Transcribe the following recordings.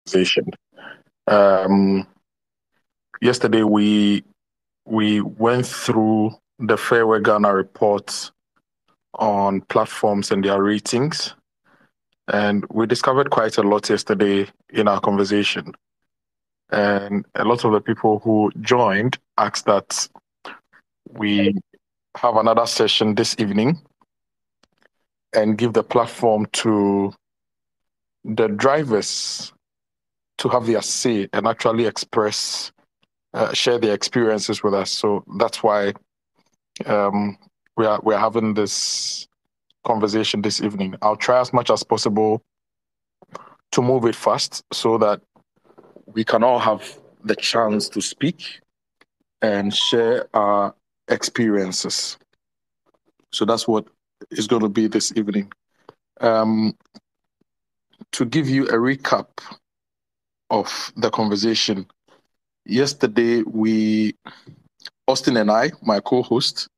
conversation. Um, Yesterday we went through the Fairway Ghana report on platforms and their ratings, and we discovered quite a lot yesterday in our conversation. And a lot of the people who joined asked that we have another session this evening and give the platform to the drivers to have their say and actually express, share their experiences with us. So that's why um, we're having this conversation this evening. I'll try as much as possible to move it fast so that we can all have the chance to speak and share our experiences. So that's what is going to be this evening. Um, to give you a recap of the conversation, yesterday Austin and I, my co-host,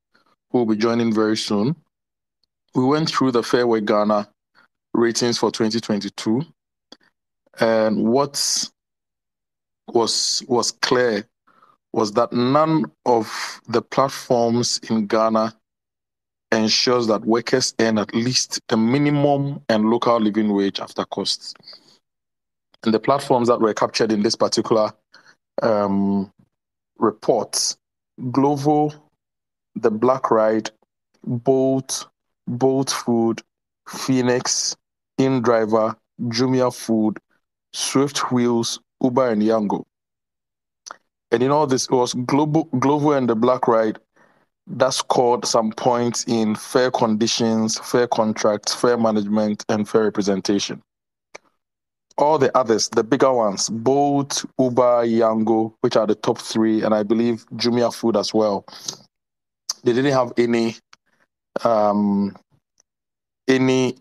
who will be joining very soon, we went through the Fairway Ghana ratings for 2022, and what was clear was that none of the platforms in Ghana ensures that workers earn at least the minimum and local living wage after costs. And the platforms that were captured in this particular um, report, Glovo, The Black Ride, Bolt, Bolt Food, Phoenix, InDriver, Jumia Food, Swift Wheels, Uber, and Yango. And in all this, it was Glovo and The Black Ride that scored some points in fair conditions, fair contracts, fair management, and fair representation. All the others, the bigger ones, Bolt, Uber, Yango, which are the top three, and I believe Jumia Food as well, they didn't have um, any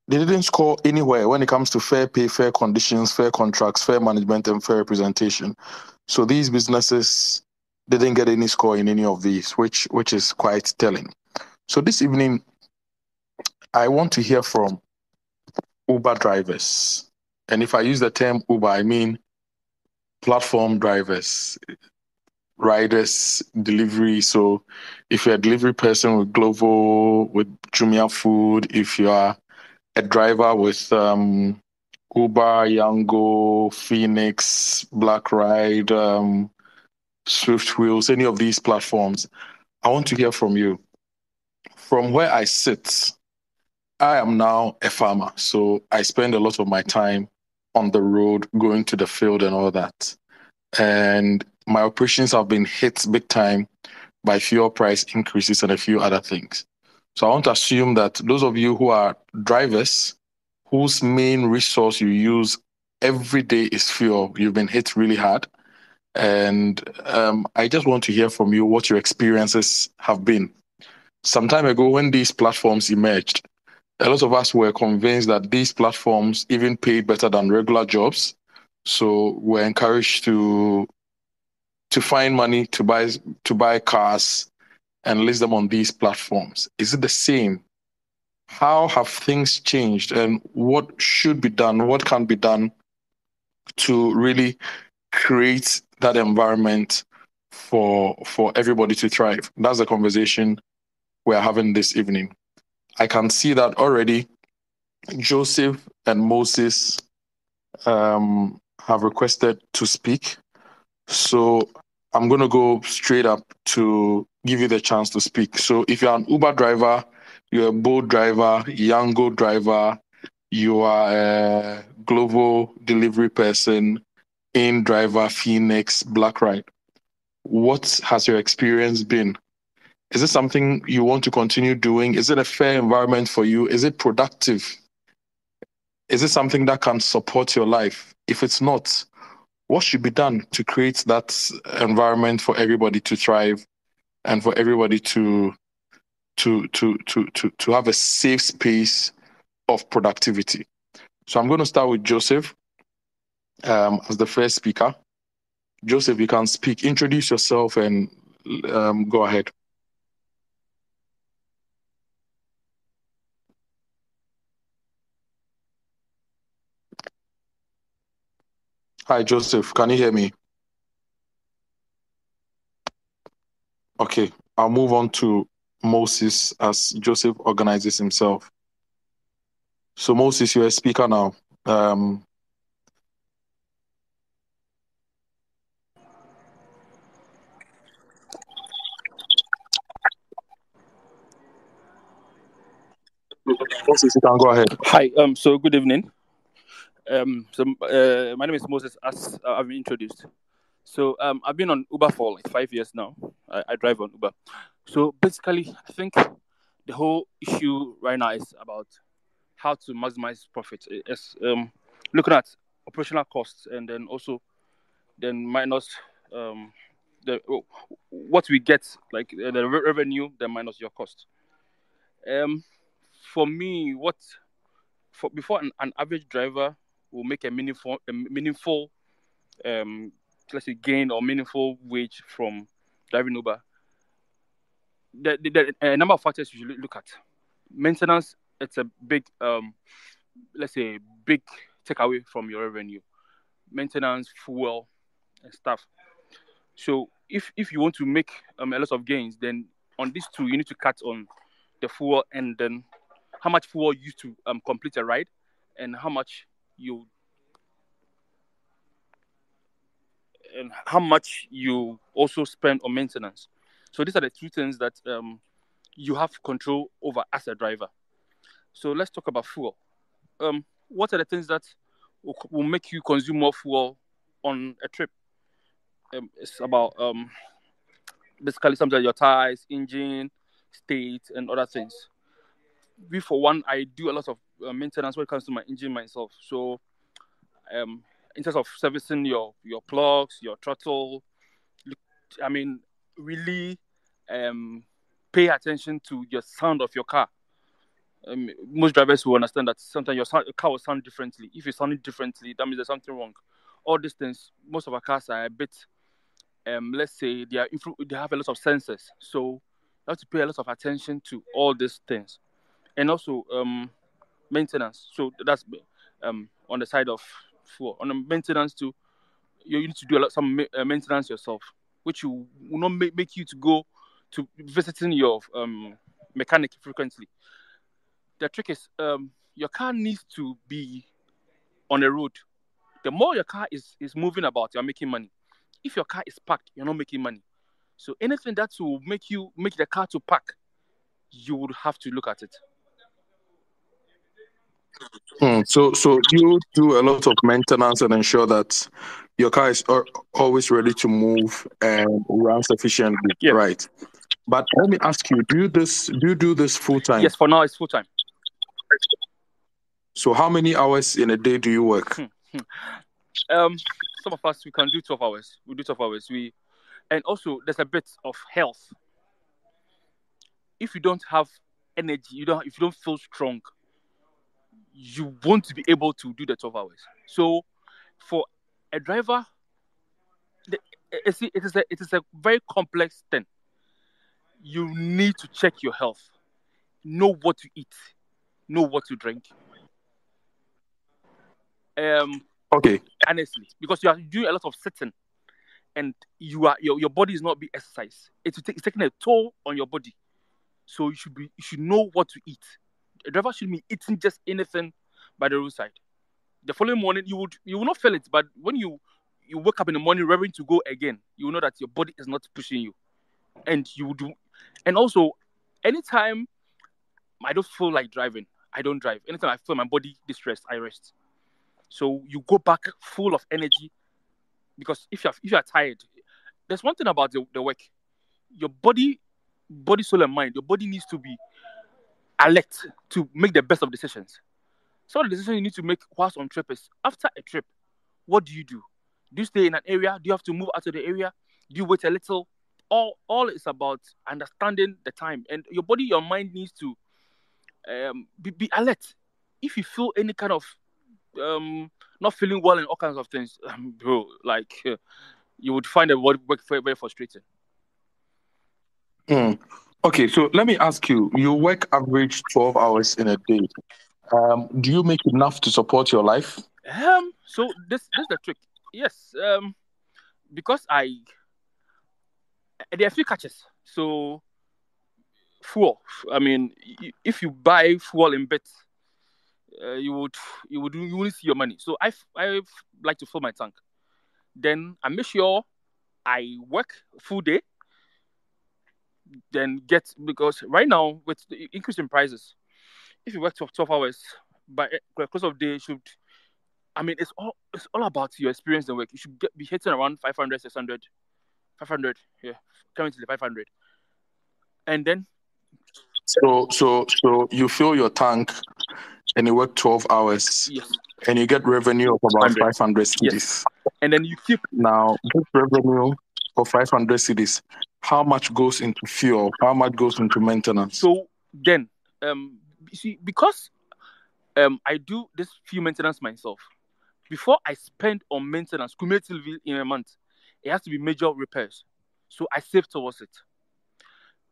they didn't score anywhere when it comes to fair pay, fair conditions, fair contracts, fair management, and fair representation. So these businesses didn't get any score in any of these, which is quite telling. So this evening, I want to hear from Uber drivers. And if I use the term Uber, I mean platform drivers, riders, delivery. So if you're a delivery person with Glovo, with Jumia Food, if you are a driver with Uber, Yango, Phoenix, Black Ride, Swift Wheels, any of these platforms, I want to hear from you. From where I sit, I am now a farmer, so I spend a lot of my time on the road, going to the field and all that. And my operations have been hit big time by fuel price increases and a few other things. So I want to assume that those of you who are drivers, whose main resource you use every day is fuel, you've been hit really hard. And I just want to hear from you what your experiences have been. Some time ago, when these platforms emerged, a lot of us were convinced that these platforms even paid better than regular jobs. So we're encouraged to find money to buy cars and list them on these platforms. Is it the same? How have things changed and what should be done? What can be done to really create that environment for everybody to thrive? That's the conversation we're having this evening. I can see that already Joseph and Moses have requested to speak. So I'm going to go straight up to give you the chance to speak. So if you're an Uber driver, you're a Bolt driver, Yango driver, you are a Glovo delivery person, InDriver, Phoenix, Black Ride, what has your experience been? Is it something you want to continue doing? Is it a fair environment for you? Is it productive? Is it something that can support your life? If it's not, what should be done to create that environment for everybody to thrive and for everybody to have a safe space of productivity? So I'm going to start with Joseph as the first speaker. Joseph, you can speak. Introduce yourself and go ahead. Hi, Joseph. Can you hear me? Okay, I'll move on to Moses as Joseph organizes himself. So, Moses, you're a speaker now. Moses, you can go ahead. Hi. So good evening. My name is Moses, as I've been introduced. So I've been on Uber for like 5 years now. I drive on Uber. So basically, I think the whole issue right now is about how to maximize profit. It's looking at operational costs and then also then minus the what we get, like the revenue, then minus your cost. Um, for me, before an average driver will make a meaningful um let's say gain or meaningful wage from driving Uber, the a number of factors you should look at. Maintenance, it's a big let's say big takeaway from your revenue. Maintenance, fuel, and stuff. So if you want to make a lot of gains, then on these two you need to cut on the fuel, and then how much fuel you use to complete a ride, and you how much you also spend on maintenance. So these are the two things that you have control over as a driver. So let's talk about fuel. What are the things that will make you consume more fuel on a trip? It's about basically sometimes your tires, engine, state, and other things. Me for one, I do a lot of maintenance when it comes to my engine myself. So in terms of servicing your plugs, your throttle, I mean, really pay attention to your sound of your car. Most drivers will understand that sometimes your car will sound differently. If it's sounding differently, that means there's something wrong. All these things, most of our cars are a bit, let's say, they have a lot of sensors. So you have to pay a lot of attention to all these things. And also maintenance. So that's on the side of fuel. On the maintenance too, you need to do some maintenance yourself, which will not make you to go to visiting your mechanic frequently. The trick is your car needs to be on the road. The more your car is moving about, you're making money. If your car is parked, you're not making money. So anything that will make the car to park, you would have to look at it. So you do a lot of maintenance and ensure that your car is always ready to move and runs efficiently, Yeah. right? But let me ask you: Do you do this full time? Yes, for now it's full time. So how many hours in a day do you work? Some of us we can do 12 hours. We do 12 hours. And also there's a bit of health. If you don't have energy, if you don't feel strong, you won't be able to do the 12 hours. So for a driver, it is a very complex thing. You need to check your health, know what to eat, know what to drink. Okay. Honestly, because you are doing a lot of sitting, and your body is not being exercised. It's taking a toll on your body. So you should know what to eat. A driver shouldn't be eating just anything by the roadside. The following morning you will not feel it, but when you wake up in the morning ready to go again, you will know that your body is not pushing you, and you do. And also, anytime I don't feel like driving, I don't drive. Anytime I feel my body distressed, I rest. So you go back full of energy, because if you're tired, there's one thing about the work. Your body, soul, and mind. Your body needs to be alert to make the best of decisions. So the decision you need to make whilst on trip is, after a trip, what do you do? Do you stay in an area? Do you have to move out of the area? Do you wait a little? All is about understanding the time, and your body, your mind needs to be alert. If you feel any kind of not feeling well and all kinds of things, bro, like you would find the work very, very frustrating. Okay, so let me ask you: You work average 12 hours in a day. Do you make enough to support your life? So this is the trick. Yes. Because there are a few catches. So fuel. I mean, if you buy fuel in bits, you wouldn't see your money. So I like to fill my tank. Then I make sure I work full day. Then get, because right now with the increase in prices, if you work 12 hours, by close of day, you should. I mean, it's all about your experience and work. You should be hitting around 500, 600, 500. Yeah, currently 500, and then So you fill your tank and you work 12 hours yes, and you get revenue of about 100. 500 Yes, cedis. and then you keep. Now, this revenue of 500 cedis, how much goes into fuel? How much goes into maintenance? So then, you see, because I do this few maintenance myself. Before I spend on maintenance cumulatively in a month, it has to be major repairs. So I save towards it.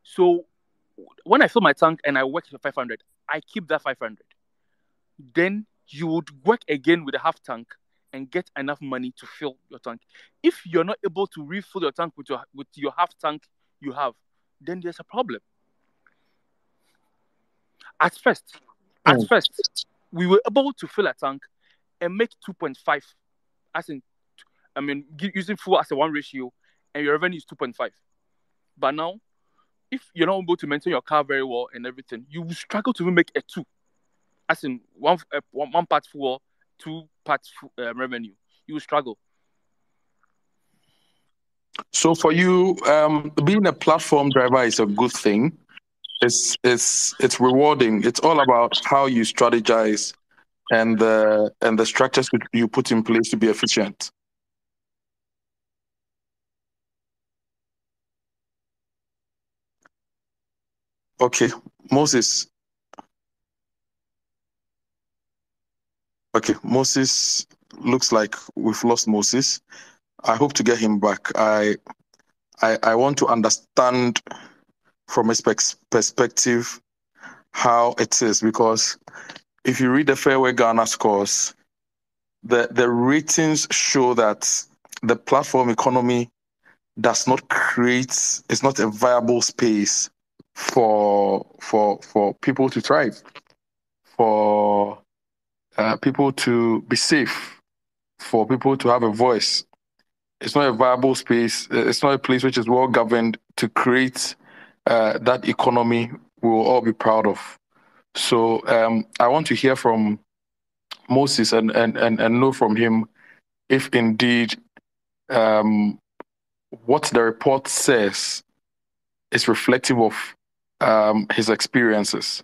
So when I fill my tank and I work for 500, I keep that 500. Then you would work again with a half tank and get enough money to fill your tank. If you're not able to refill your tank with your half tank you have, then there's a problem. At first, at Mm. first, we were able to fill a tank and make 2.5, as in, I mean, using fuel as a one ratio, and your revenue is 2.5. But now, if you're not able to maintain your car very well and everything, you will struggle to even make a two, as in one part fuel, two parts revenue. You will struggle. So for you, being a platform driver is a good thing. It's rewarding. It's all about how you strategize and the structures you put in place to be efficient. Okay, Moses. Okay, Moses, looks like we've lost Moses. I hope to get him back. I want to understand from his perspective how it is, because if you read the Fairway Ghana scores, the ratings show that the platform economy does not create, it's not a viable space for people to thrive, for people to be safe, for people to have a voice. It's not a viable space. It's not a place which is well governed to create that economy we will all be proud of. So I want to hear from Moses and know from him if indeed um, what the report says is reflective of his experiences.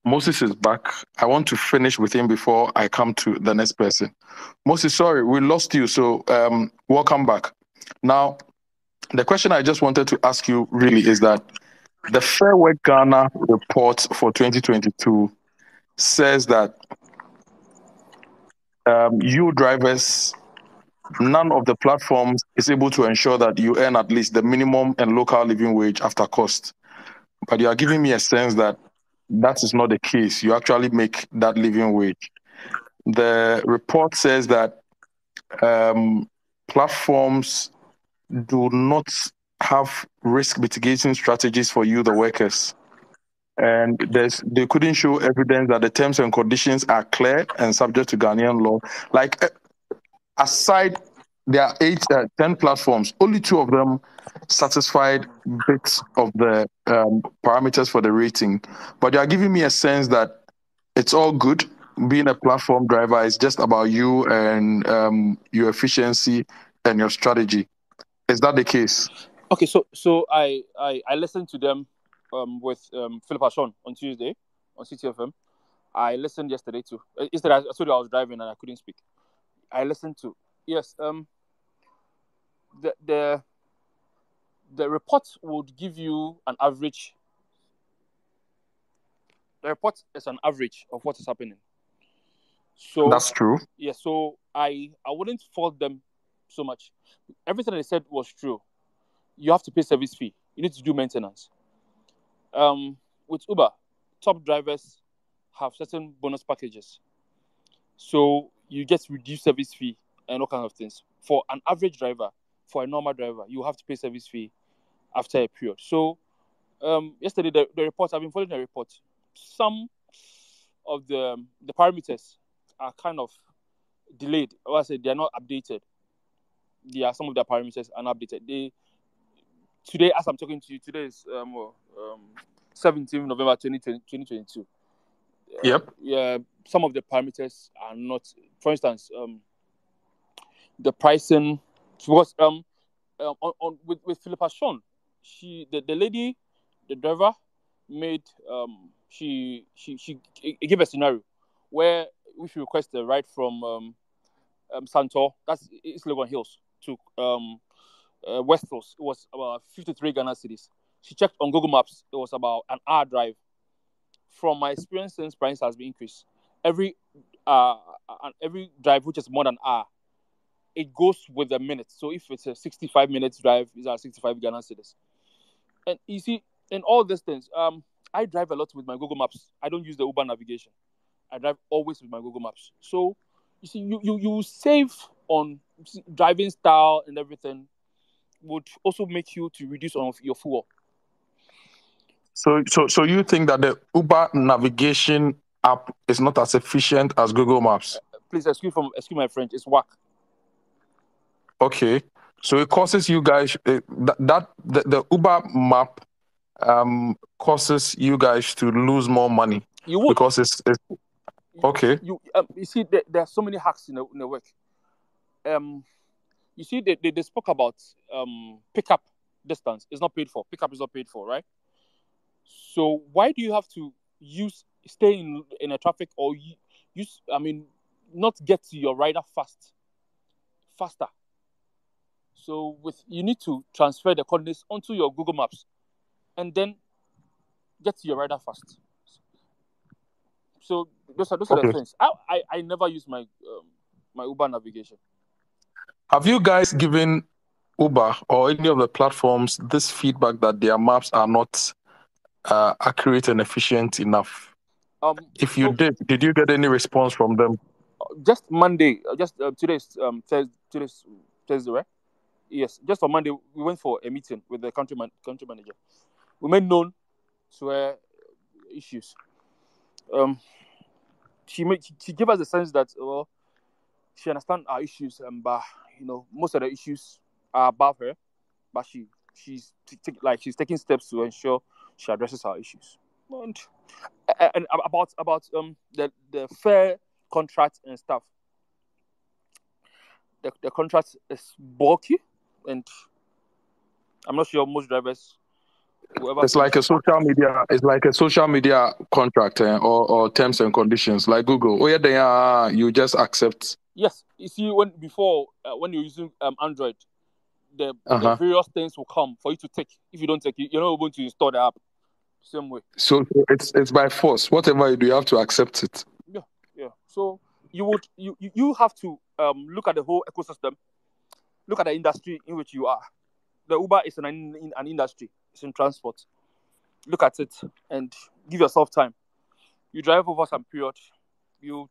Moses is back. I want to finish with him before I come to the next person. Moses, sorry, we lost you. So welcome back. Now, the question I just wanted to ask you really is that the Fairway Ghana report for 2022 says that you drivers, none of the platforms is able to ensure that you earn at least the minimum and local living wage after cost. But you are giving me a sense that that is not the case. You actually make that living wage. The report says that platforms do not have risk mitigating strategies for you, the workers. And they couldn't show evidence that the terms and conditions are clear and subject to Ghanaian law. Like, aside, there are 10 platforms, only two of them satisfied bits of the parameters for the rating. But you are giving me a sense that it's all good. Being a platform driver is just about you and your efficiency and your strategy. Is that the case? Okay, so I listened to them with Philip Ashon on Tuesday on CTFM. I listened yesterday too. Yesterday I told you I was driving and I couldn't speak. I listened to, yes, the the the report would give you an average. The report is an average of what is happening. So That's true. yeah, so I wouldn't fault them so much. Everything they said was true. You have to pay service fee. You need to do maintenance. With Uber, top drivers have certain bonus packages. So you get reduced service fee and all kinds of things. for an average driver, for a normal driver, you have to pay service fee after a period. So yesterday the reports, I've been following the report. Some of the parameters are kind of delayed. Or I said they are not updated. Some of the parameters are not updated. Today, as I'm talking to you, today is 17th November 2022. Yep. Yeah, some of the parameters are not. For instance, the pricing was with Philippa Sean. The lady, the driver, made she gave a scenario where if you request a ride from Santor, that's East Legon Hills, to West Hills, it was about 53 Ghana cedis. She checked on Google Maps, it was about an hour drive. From my experience, since price has been increased, every drive which is more than an hour, it goes with a minute. So if it's a 65 minutes drive, it's at 65 Ghana cedis. And you see, in all these things, I drive a lot with my Google Maps. I don't use the Uber navigation. I drive always with my Google Maps. So you see, you save on driving style, and everything would also make you to reduce on your fuel. So you think that the Uber navigation app is not as efficient as Google Maps? Please excuse my French. It's whack. Okay, so it causes you guys the Uber map causes you guys to lose more money. You would, because it's okay. You see, there are so many hacks in the work. You see, they spoke about pickup distance is not paid for. Pickup is not paid for, right? So why do you have to stay in a traffic or not get to your rider faster? So you need to transfer the coordinates onto your Google Maps, and then get to your rider fast. So those are the things. I never use my Uber navigation. Have you guys given Uber or any of the platforms this feedback that their maps are not accurate and efficient enough? If you did you get any response from them? Just Monday, today's Thursday, right? Yes, just on Monday we went for a meeting with the country manager. We made known to her issues. She gave us the sense that she understands our issues, but most of the issues are above her, but she's taking steps to ensure she addresses our issues. And about the fair contract and stuff. The contract is bulky, and I'm not sure most drivers. It's like a social media contract or terms and conditions like Google. Oh yeah, you just accept. Yes, you see, when you're using Android, the various things will come for you to take. If you don't take it, you're not able to install the app. Same way. So it's by force. Whatever you do, you have to accept it. Yeah. So you have to look at the whole ecosystem. Look at the industry in which you are. The Uber is an industry. It's in transport. Look at it and give yourself time. You drive over some period. You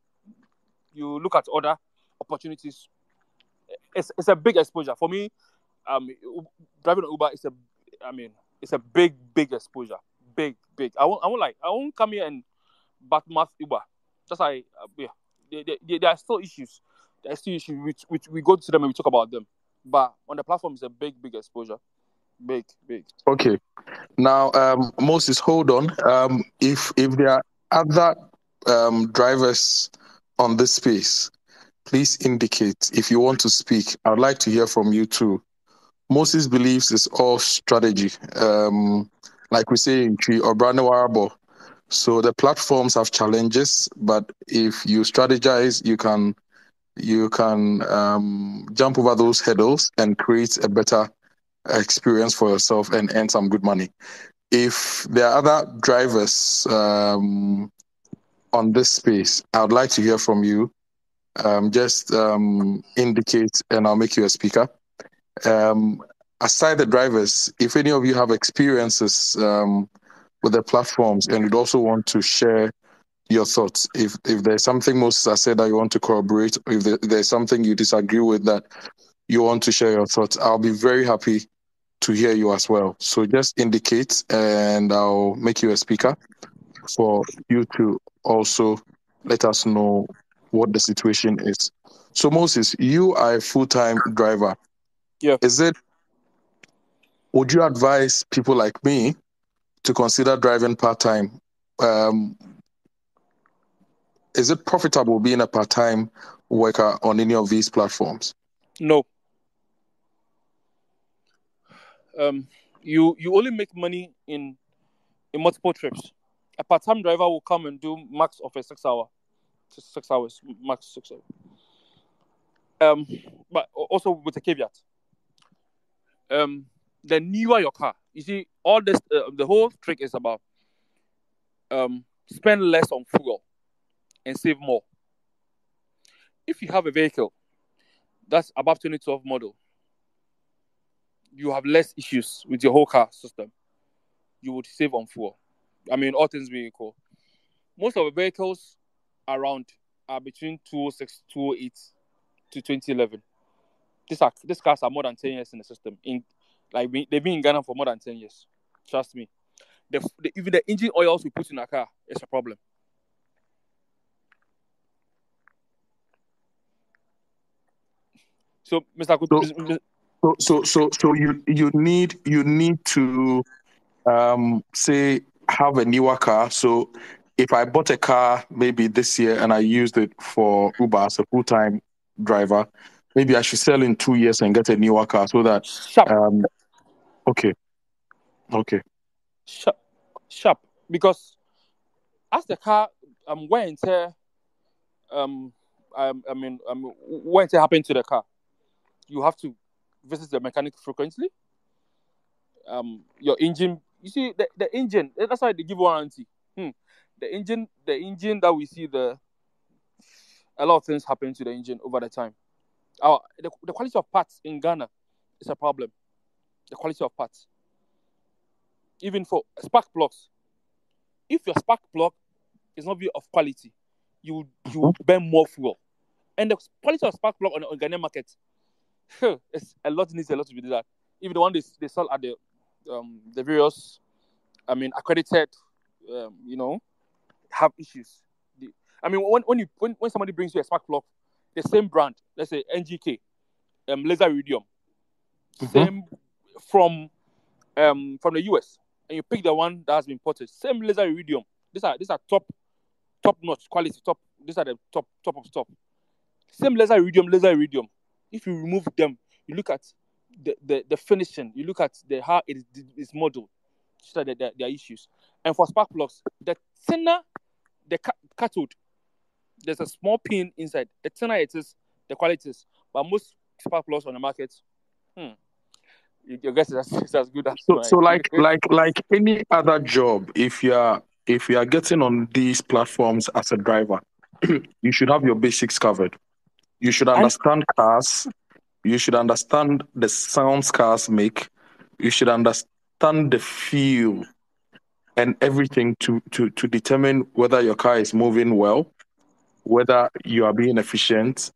look at other opportunities. It's a big exposure for me. Driving an Uber it's a big exposure. Big. I won't come here and badmouth Uber. That's there are still issues. There are still issues which we go to them and we talk about them. But on the platform, it's a big exposure. Big. Okay. Now, Moses, hold on. If there are other drivers on this space, please indicate if you want to speak. I'd like to hear from you too. Moses believes it's all strategy. Like we say in Tree or Brandon. So the platforms have challenges, but if you strategize, you can jump over those hurdles and create a better experience for yourself and earn some good money. If there are other drivers on this space, I would like to hear from you. Just indicate and I'll make you a speaker. Aside the drivers, if any of you have experiences with the platforms and you'd also want to share your thoughts, if there's something Moses has said that you want to corroborate, if there's something you disagree with that you want to share your thoughts, I'll be very happy to hear you as well. So just indicate and I'll make you a speaker for you to also let us know what the situation is. So Moses, you are a full-time driver. Yeah. Would you advise people like me to consider driving part-time? Is it profitable being a part-time worker on any of these platforms? No. You only make money in multiple trips. A part-time driver will come and do max of a 6 hour, 6 hours, max 6 hours. But also with a caveat. The newer your car, you see, all this, the whole trick is about spend less on fuel and save more. If you have a vehicle that's above 2012 model, you have less issues with your whole car system. You would save on fuel. I mean, all things being equal. Most of the vehicles around are between 206, 208 to 2011. These cars are more than 10 years in the system. They've been in Ghana for more than 10 years. Trust me. Even the engine oils we put in a car is a problem. So, Mr. So you need to say have a newer car. So if I bought a car maybe this year and I used it for Uber as a full-time driver, maybe I should sell in 2 years and get a newer car so that okay. Sharp. Because as the car wear and tear wear and tear happen to the car, you have to visit the mechanic frequently. Your engine, you see the engine, that's why they give warranty. The engine that we see, a lot of things happen to the engine over the time. The quality of parts in Ghana is a problem. The quality of parts. Even for spark plugs. If your spark plug is not of quality, you burn more fuel. And the quality of spark plug on the Ghanaian market, needs a lot to be done. Even the one they sell at the various, accredited, have issues. When somebody brings you a spark plug, the same brand, let's say NGK, laser iridium, same from the US, and you pick the one that has been ported, same laser iridium. These are top notch quality. These are the top of top. Same laser iridium. If you remove them, you look at the finishing. You look at how it is modeled. So that there are issues. And for spark plugs, the thinner the cathode, there's a small pin inside. The thinner it is, the quality is. But most spark plugs on the market, your guess is as good as mine. So like any other job, if you are getting on these platforms as a driver, you should have your basics covered. You should understand cars. You should understand the sounds cars make. You should understand the feel and everything to determine whether your car is moving well, whether you are being efficient.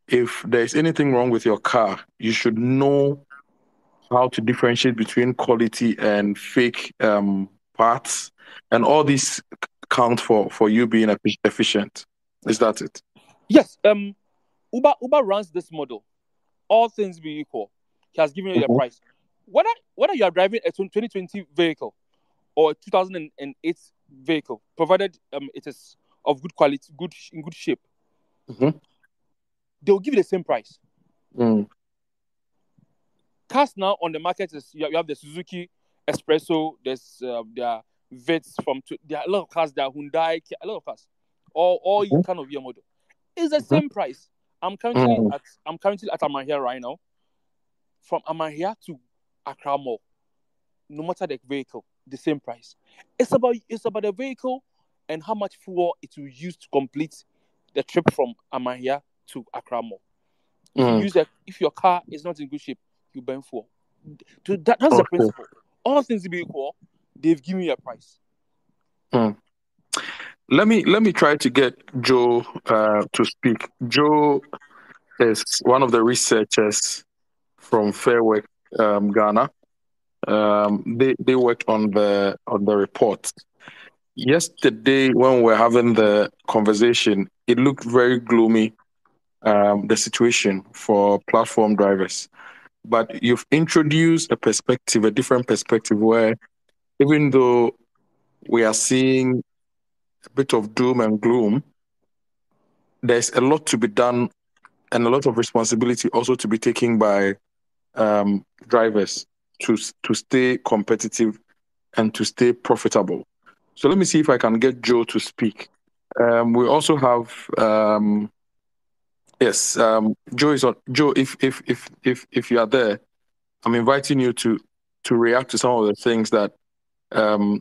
If there's anything wrong with your car, you should know how to differentiate between quality and fake parts, and all these count for you being efficient. Is that it? Yes. Uber runs this model. All things being equal, he has given you a price. Whether you are driving a 2020 vehicle or a 2008 vehicle, provided it is of good quality, in good shape, they will give you the same price. Cars now on the market is you have the Suzuki Espresso. There's there are Vets there are a lot of cars. There are Hyundai, a lot of cars. All kind of year model. It's the same price. I'm currently at Amahia right now. From Amahia to Accra Mall, no matter the vehicle, the same price. It's about the vehicle and how much fuel it will use to complete the trip from Amahia to Accra Mall. If your car is not in good shape, you burn fuel. That's the principle. All things being equal, they've given you a price. Let me try to get Joe to speak. Joe is one of the researchers from Fair Work Ghana. They worked on the report. Yesterday, when we were having the conversation, it looked very gloomy, the situation for platform drivers. But you've introduced a different perspective, where even though we are seeing a bit of doom and gloom, there's a lot to be done and a lot of responsibility also to be taken by drivers to stay competitive and to stay profitable. So let me see if I can get Joe to speak. We also have yes, Joe is on. Joe, if you are there, I'm inviting you to react to some of the things that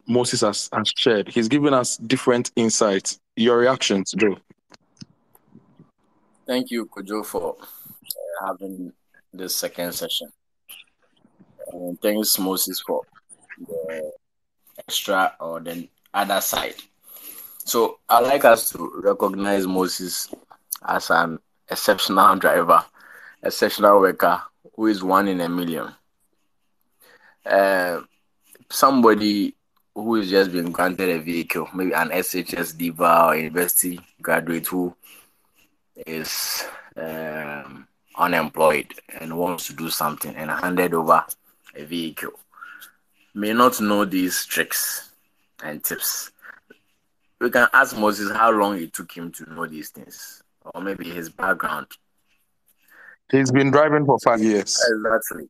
Moses has shared. He's given us different insights. Your reactions, Joe. Thank you, Kojo, for having this second session. And thanks, Moses, for the extra or the other side. So I'd like us to recognize Moses as an exceptional driver, exceptional worker who is one in a million. Somebody who is just been granted a vehicle, maybe an SHS diva or university graduate who is unemployed and wants to do something and handed over a vehicle, may not know these tricks and tips. We can ask Moses how long it took him to know these things, or maybe his background. He's been driving for 5 years. Exactly.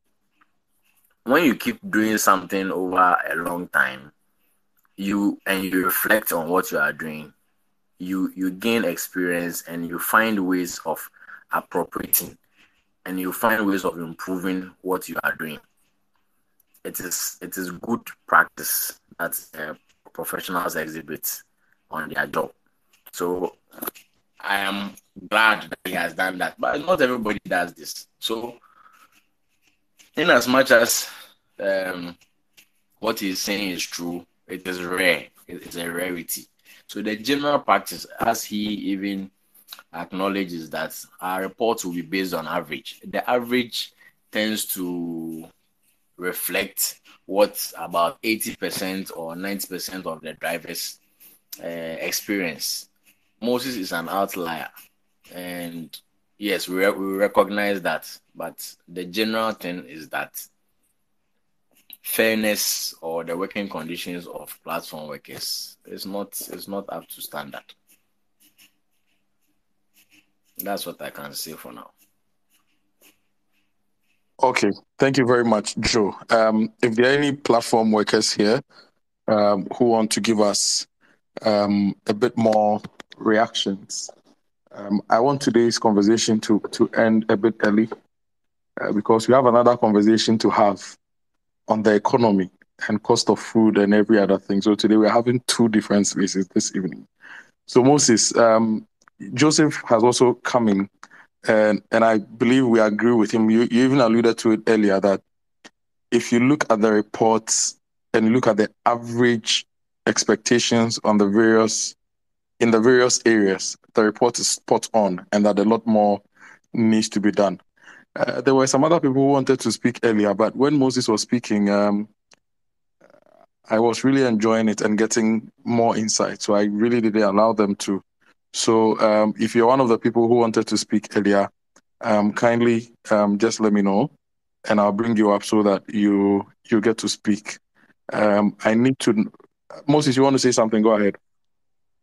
When you keep doing something over a long time, you reflect on what you are doing, you gain experience and you find ways of appropriating and you find ways of improving what you are doing. It is good practice that professionals exhibit on their job. So I am glad that he has done that, but not everybody does this. So in as much as what he's saying is true, it is rare. It is a rarity. So the general practice, as he even acknowledges, that our reports will be based on average. The average tends to reflect what about 80% or 90% of the drivers experience. Moses is an outlier, and yes, we recognize that, but the general thing is that fairness or the working conditions of platform workers is not up to standard. That's what I can say for now. Okay, thank you very much, Joe. If there are any platform workers here who want to give us a bit more reactions, I want today's conversation to end a bit early because we have another conversation to have on the economy and cost of food and every other thing. So today we're having two different spaces this evening. So Moses, Joseph has also come in, and I believe we agree with him. You even alluded to it earlier that if you look at the reports and you look at the average expectations on the various areas, the report is spot on, and that a lot more needs to be done. There were some other people who wanted to speak earlier, but when Moses was speaking, I was really enjoying it and getting more insight. So I really didn't allow them to. So if you're one of the people who wanted to speak earlier, kindly just let me know, and I'll bring you up so that you get to speak. I need to. Moses, you want to say something? Go ahead.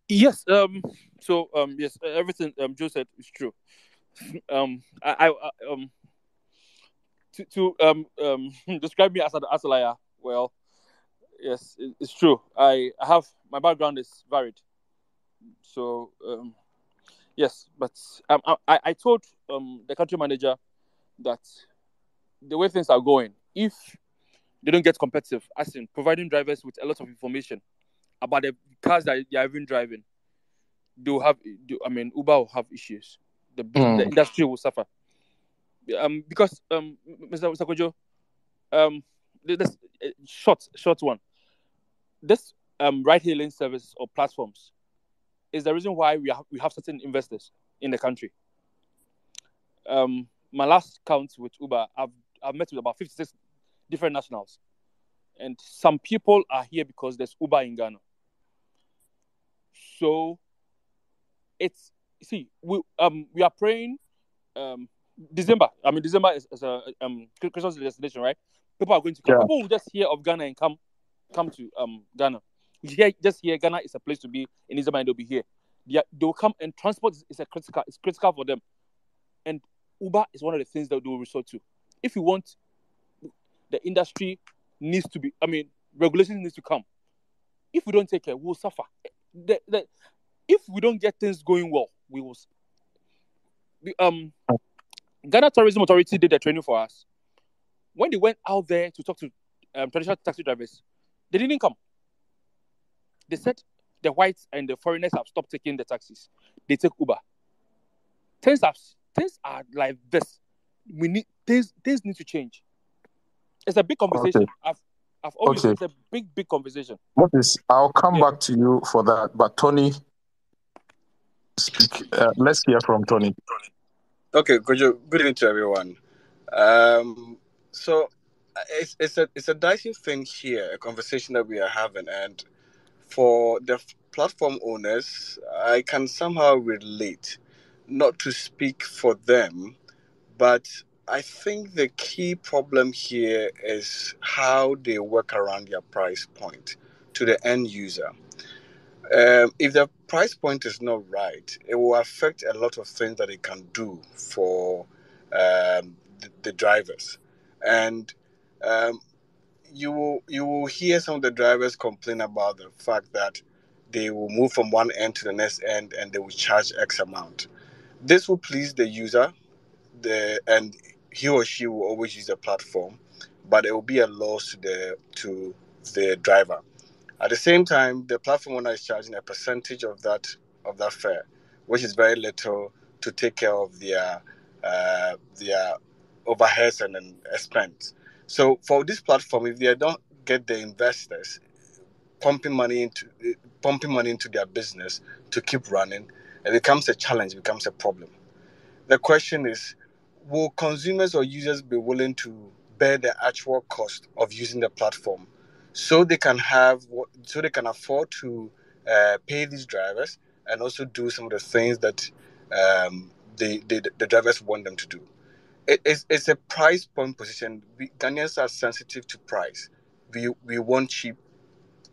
Yes. Yes. Everything Joe said is true. To describe me as a liar. Well, yes, it's true. I have my background is varied. So yes, but I told the country manager that the way things are going, if they don't get competitive, as in providing drivers with a lot of information about the cars that they are even driving, Uber will have issues. The industry will suffer. Because Mr. Kojo, this short one. This ride-hailing service or platforms is the reason why we have certain investors in the country. My last count with Uber, I've met with about 56 different nationals, and some people are here because there's Uber in Ghana. So we are praying. December. I mean, December is a Christmas destination, right? People are going to come. Yeah. People will just hear of Ghana and come to Ghana. Just hear Ghana is a place to be in December, and they'll be here. They'll come, and transport is critical for them. And Uber is one of the things that they will resort to. If you want, the industry needs to be. I mean, regulations needs to come. If we don't take care, we'll suffer. If we don't get things going well, we will. Ghana Tourism Authority did the training for us. When they went out there to talk to traditional taxi drivers, they didn't come. They said the whites and the foreigners have stopped taking the taxis. They take Uber. Things are like this. We need things need to change. It's a big conversation. Okay. I've always it's a big conversation. I'll come back to you for that. But Tony, speak. Let's hear from Tony. Okay, good evening to everyone. So it's a dicey thing here, a conversation that we are having, and for the platform owners, I can somehow relate, not to speak for them, but I think the key problem here is how they work around their price point to the end user. If the price point is not right, it will affect a lot of things that it can do for the drivers. And you will hear some of the drivers complain about the fact that they will move from one end to the next end and they will charge X amount. This will please the user, and he or she will always use the platform, but it will be a loss to the driver. At the same time, the platform owner is charging a percentage of that fare, which is very little to take care of their overheads and expense. So for this platform, if they don't get the investors pumping money into their business to keep running, it becomes a challenge, it becomes a problem. The question is, will consumers or users be willing to bear the actual cost of using the platform so they can afford to pay these drivers and also do some of the things that the drivers want them to do? It's a price point position. Ghanaians are sensitive to price. We want cheap,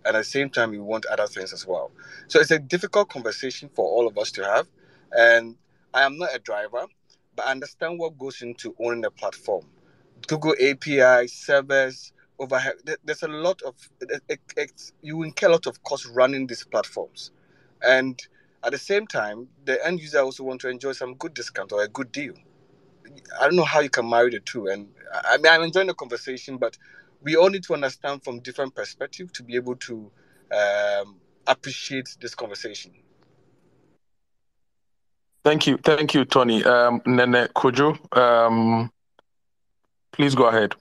and at the same time we want other things as well. So it's a difficult conversation for all of us to have. And I am not a driver, but I understand what goes into owning a platform. Google API, servers, overhead. There's a lot of you incur a lot of cost running these platforms, and at the same time, the end user also want to enjoy some good discount or a good deal. I don't know how you can marry the two, and I mean, I'm enjoying the conversation, but we all need to understand from different perspectives to be able to appreciate this conversation. Thank you, Tony. Nene Kojo, please go ahead.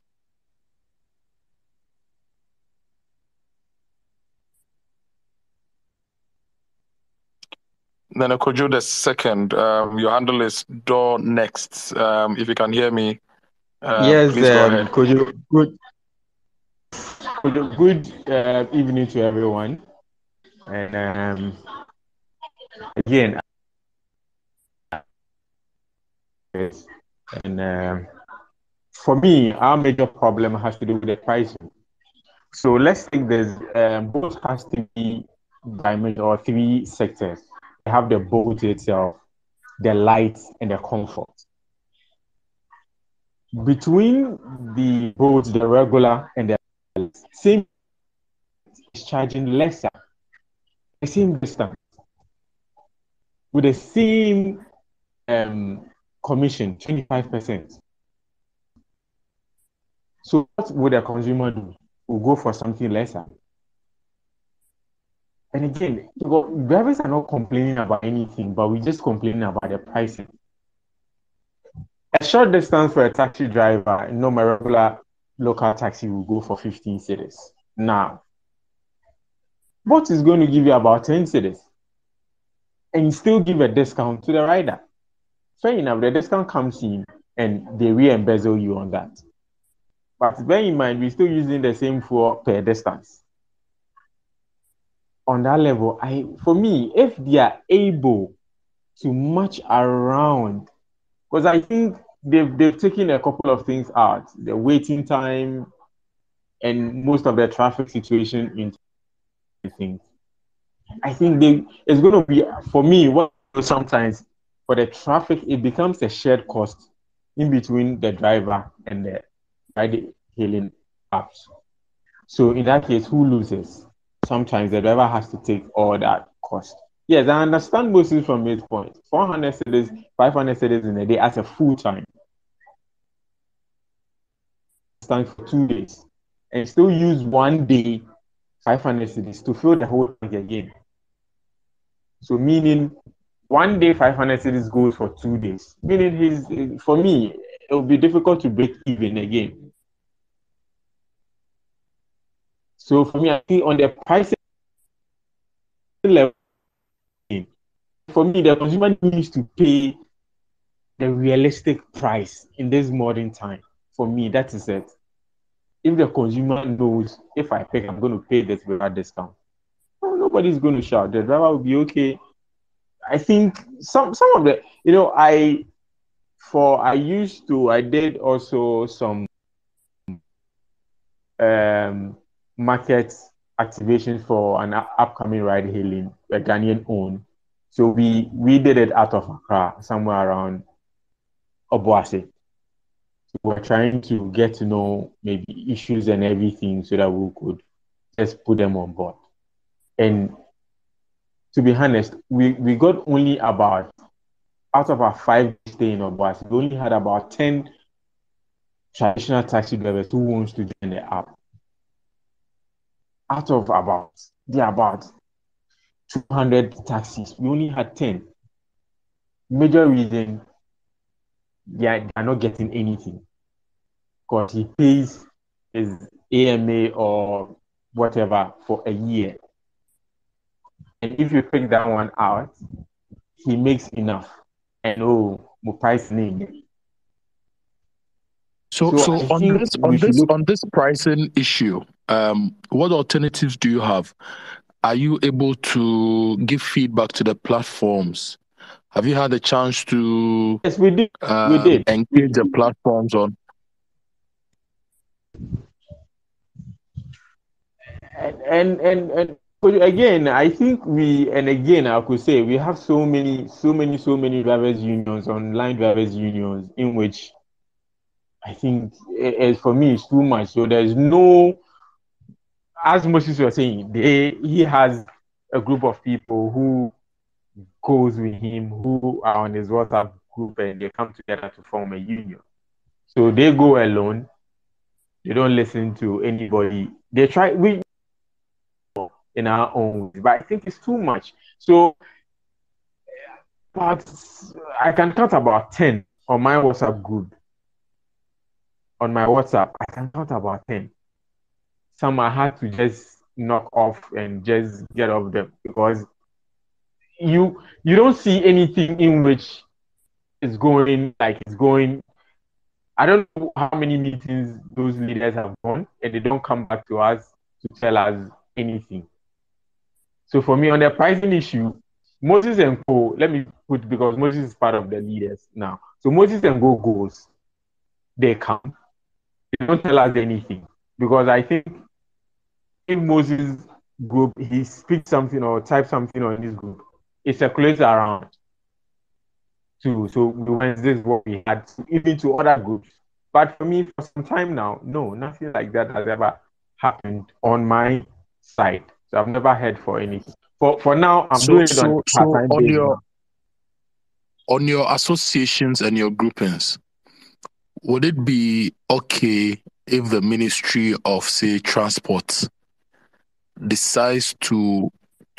Nene Kojo the second. Your handle is Door Next. If you can hear me, yes, please go ahead. Kojo, good evening to everyone. And again, and for me, our major problem has to do with the pricing. So let's take this. Boat has to be dimension or three sectors. You have the boat itself, the lights, and the comfort. Between the boats, the regular and the same is charging lesser, the same distance, with the same commission, 25%. So what would a consumer do? Will go for something lesser. And again, drivers are not complaining about anything, but we're just complaining about the pricing. A short distance for a taxi driver, my regular local taxi will go for 15 cedis. Now, Bolt is going to give you about 10 cedis, and you still give a discount to the rider. Fair enough, the discount comes in, and they re-embezzle you on that. But bear in mind, we're still using the same fuel per distance. On that level, for me, if they are able to match around, because I think they've taken a couple of things out, the waiting time and most of the traffic situation in things. I think it's going to be, for me, what sometimes for the traffic, it becomes a shared cost in between the driver and the ride-hailing apps. So in that case, who loses? Sometimes the driver has to take all that cost. Yes, I understand Moses from his point. 400 cedis, 500 cedis in a day as a full time. Stand for 2 days and still use 1 day 500 cedis to fill the whole tank again. So meaning 1 day 500 cedis goes for 2 days. Meaning for me, it will be difficult to break even again. So for me, I think on the pricing level, for me, the consumer needs to pay the realistic price in this modern time. For me, that is it. If the consumer knows, if I pick, I'm going to pay this without discount, nobody's going to shout. The driver will be okay. I think some of the, I did also some market activation for an upcoming ride hailing, a Ghanaian owned. So we did it out of Accra, somewhere around Obuasi. So we're trying to get to know maybe issues and everything so that we could just put them on board. And to be honest, we got only about, out of our 5 days stay in Obuasi, we only had about 10 traditional taxi drivers who wants to join the app. Out of about 200 taxis, we only had 10. Major reason they are not getting anything because he pays his AMA or whatever for a year. And if you pick that one out, he makes enough. And my price name. So on this pricing issue, what alternatives do you have? Are you able to give feedback to the platforms? Have you had a chance to? Yes, we did. Engage the platforms on. And again, I think I could say we have so many drivers unions, online drivers unions, in which I think for me it's too much. So there's no, as Moses was saying, he has a group of people who goes with him, who are on his WhatsApp group, and they come together to form a union. So they go alone. They don't listen to anybody. They try in our own way, but I think it's too much. So, but I can count about 10 on my WhatsApp group. On my WhatsApp, I can count about 10. Some I had to just knock off and just get off them because you don't see anything in which it's going like it's going. I don't know how many meetings those leaders have gone and they don't come back to us to tell us anything. So for me, on the pricing issue, Moses and Co, let me put, because Moses is part of the leaders now. So Moses and Co goes, they come, they don't tell us anything. Because I think if Moses group, he speaks something or types something on this group, it circulates around too. So this is what we had, even to other groups. But for me, for some time now, no, nothing like that has ever happened on my side. So I've never heard for anything. For now, I'm doing it on part-time basis. On your associations and your groupings, would it be okay if the Ministry of, say, Transport decides to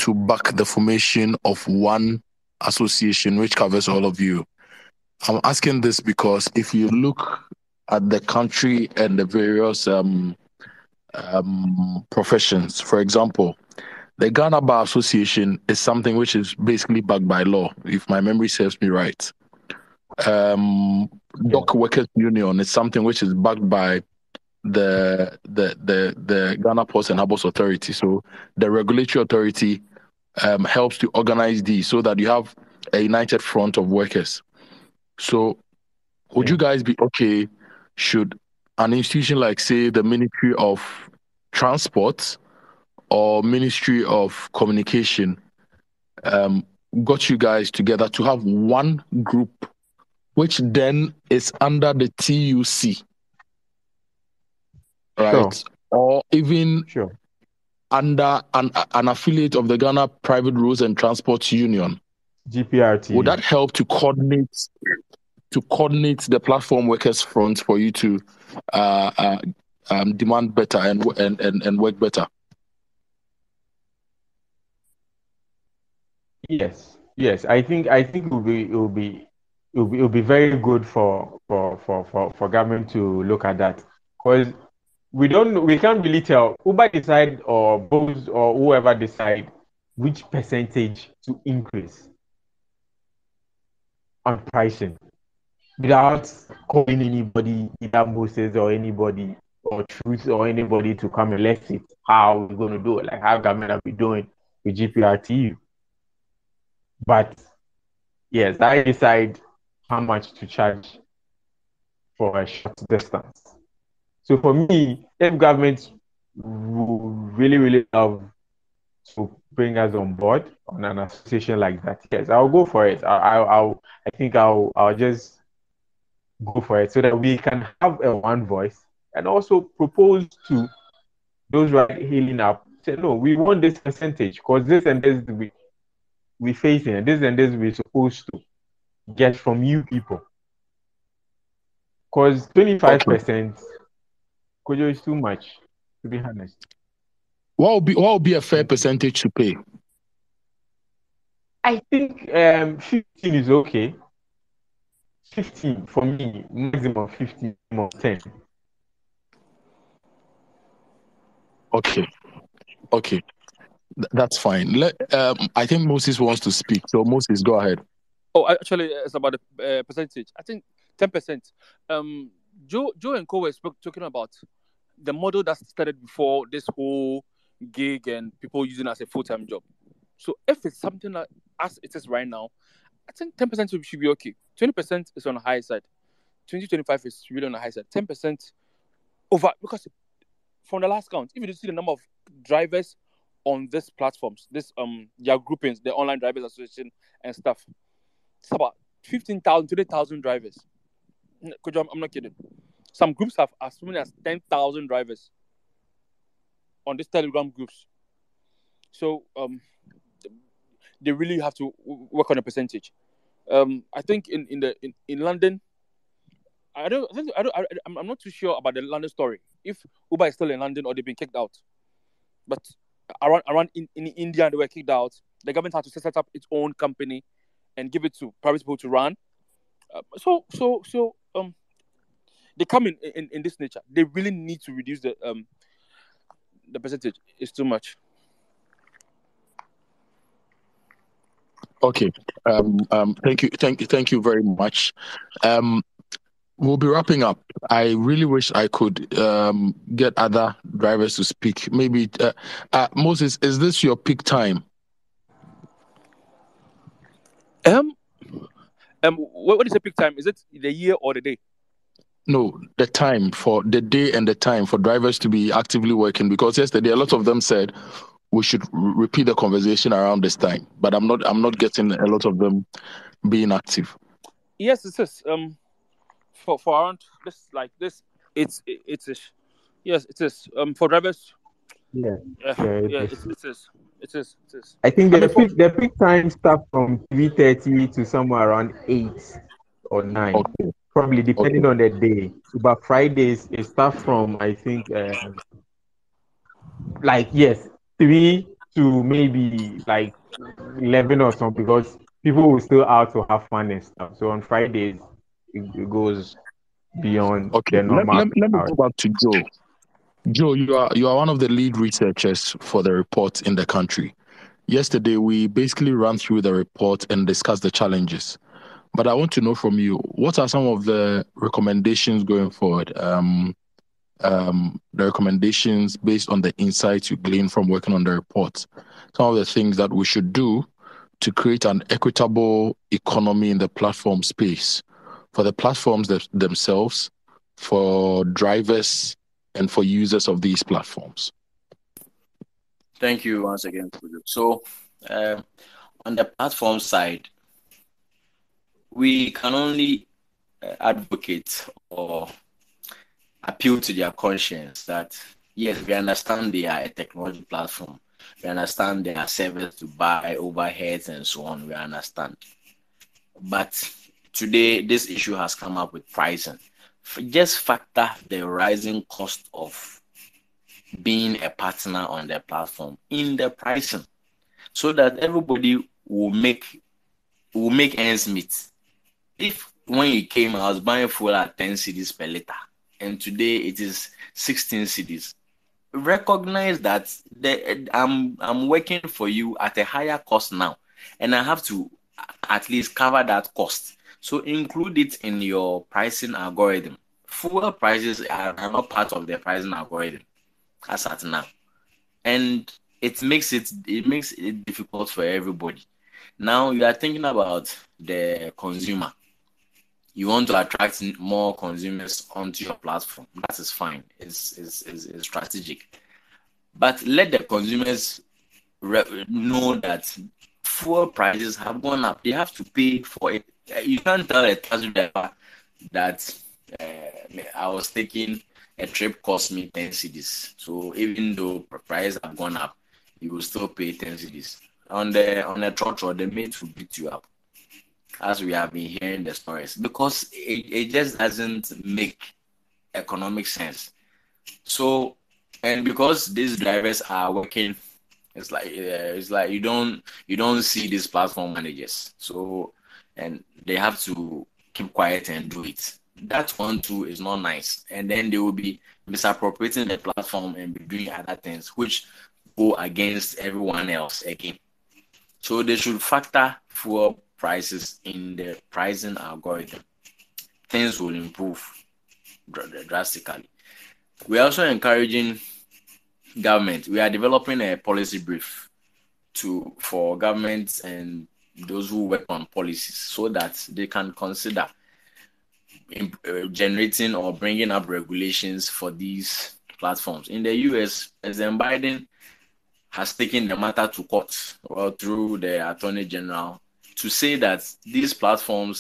back the formation of one association which covers all of you? I'm asking this because if you look at the country and the various professions, for example, the Ghana Bar Association is something which is basically backed by law, if my memory serves me right. Dock Workers Union is something which is backed by the Ghana Ports and Harbors Authority. So the regulatory authority helps to organize these so that you have a united front of workers. So would you guys be okay should an institution like, say, the Ministry of Transport or Ministry of Communication got you guys together to have one group, which then is under the TUC, right? Sure. Or even Sure. under an affiliate of the Ghana Private Roads and Transport Union? GPRT. Would that help to coordinate the platform workers front for you to demand better and work better? Yes. I think it will be very good for government to look at that, because we can't really tell. Uber decide, or Bose, or whoever decide which percentage to increase on pricing without calling anybody, either Moses or anybody or Truth or anybody, to come and let's see how we're going to do it, like how government will be doing with GPRTU. But yes, I decide how much to charge for a short distance. So for me, if government would really, really love to bring us on board on an association like that, yes, I'll go for it. I think I'll just go for it so that we can have a one voice, and also propose to those ride-hailing app, say, no, we want this percentage because this and this we facing, and this we're supposed to get from you people. Because 25% Kojo is too much, to be honest. What would be a fair percentage to pay? I think 15 is okay. 15 for me, maximum 15 or 10. Okay. That's fine. I think Moses wants to speak. So Moses, go ahead. Oh, actually, it's about the percentage. I think 10%. Joe and Co were talking about the model that started before this whole gig and people using it as a full-time job. So if it's something like as it is right now, I think 10% should be okay. 20% is on the high side. 20-25 is really on the high side. 10% over, because from the last count, if you see the number of drivers on these platforms, their groupings, the online drivers association and stuff, it's about 15,000, 20,000 drivers. I'm not kidding. Some groups have as many as 10,000 drivers on these Telegram groups. So they really have to work on a percentage. I think in London, I'm not too sure about the London story. If Uber is still in London or they've been kicked out, but around in India they were kicked out. The government had to set up its own company and give it to private people to run. So they come in this nature. They really need to reduce the percentage. It's too much. Okay. Thank you very much. We'll be wrapping up. I really wish I could get other drivers to speak. Maybe Moses, is this your peak time? What is the peak time? Is it the year or the day? No, the time, for the day and the time for drivers to be actively working. Because yesterday, a lot of them said we should repeat the conversation around this time, but I'm not getting a lot of them being active. Yes, it is. For around this, like this, it's yes, it is. For drivers. Yeah. It is. I think the peak time starts from 3:30 to somewhere around 8 or 9. Okay. Probably depending on the day. But Fridays it starts from, I think, 3 to maybe like 11 or something, because people will still out to have fun and stuff. So on Fridays it goes beyond the normal. Let me go back to Joe. Joe, you are one of the lead researchers for the report in the country. Yesterday, we basically ran through the report and discussed the challenges. But I want to know from you, what are some of the recommendations going forward? the recommendations based on the insights you glean from working on the report. Some of the things that we should do to create an equitable economy in the platform space for the platforms themselves, for drivers, and for users of these platforms. Thank you once again. So, on the platform side, we can only advocate or appeal to their conscience that yes, we understand they are a technology platform. We understand they are service to buy overheads and so on. We understand. But today, this issue has come up with pricing. Just factor the rising cost of being a partner on the platform in the pricing, so that everybody will make ends meet. If when it came, I was buying fuel at 10 cedis per liter, and today it is 16 cedis. Recognize that I'm working for you at a higher cost now, and I have to at least cover that cost. So include it in your pricing algorithm. Fuel prices are not part of the pricing algorithm as at now, and it makes it difficult for everybody. Now you are thinking about the consumer. You want to attract more consumers onto your platform. That is fine. It's strategic. But let the consumers know that fuel prices have gone up. They have to pay for it. You can't tell a taxi driver that I was taking a trip cost me 10 cedis. So even though prices have gone up, you will still pay 10 cedis. On a trotro, the mate will beat you up, as we have been hearing the stories, because it just doesn't make economic sense. So, and because these drivers are working, it's like you don't see these platform managers. So, and they have to keep quiet and do it. That one too is not nice. And then they will be misappropriating the platform and be doing other things which go against everyone else again. So they should factor fuel prices in the pricing algorithm. Things will improve drastically. We are also encouraging government. We are developing a policy brief for governments and those who work on policies, so that they can consider generating or bringing up regulations for these platforms. In the US, President Biden has taken the matter to court, or through the Attorney General, to say that these platform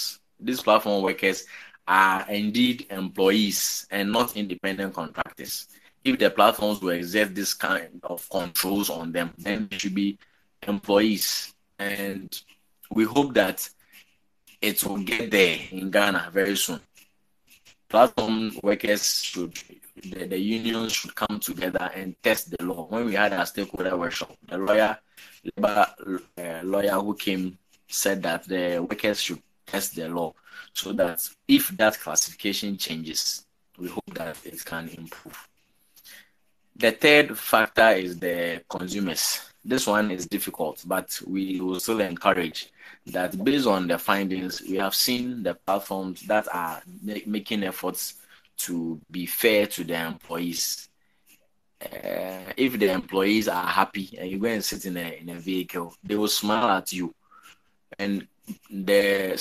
workers are indeed employees and not independent contractors. If the platforms will exert this kind of controls on them, then they should be employees. And we hope that it will get there in Ghana very soon. Platform workers the unions should come together and test the law. When we had our stakeholder workshop, the lawyer who came said that the workers should test the law, so that if that classification changes, we hope that it can improve. The third factor is the consumers. This one is difficult, but we will still encourage that based on the findings, we have seen the platforms that are making efforts to be fair to their employees. If the employees are happy and you go and sit in a vehicle, they will smile at you. And the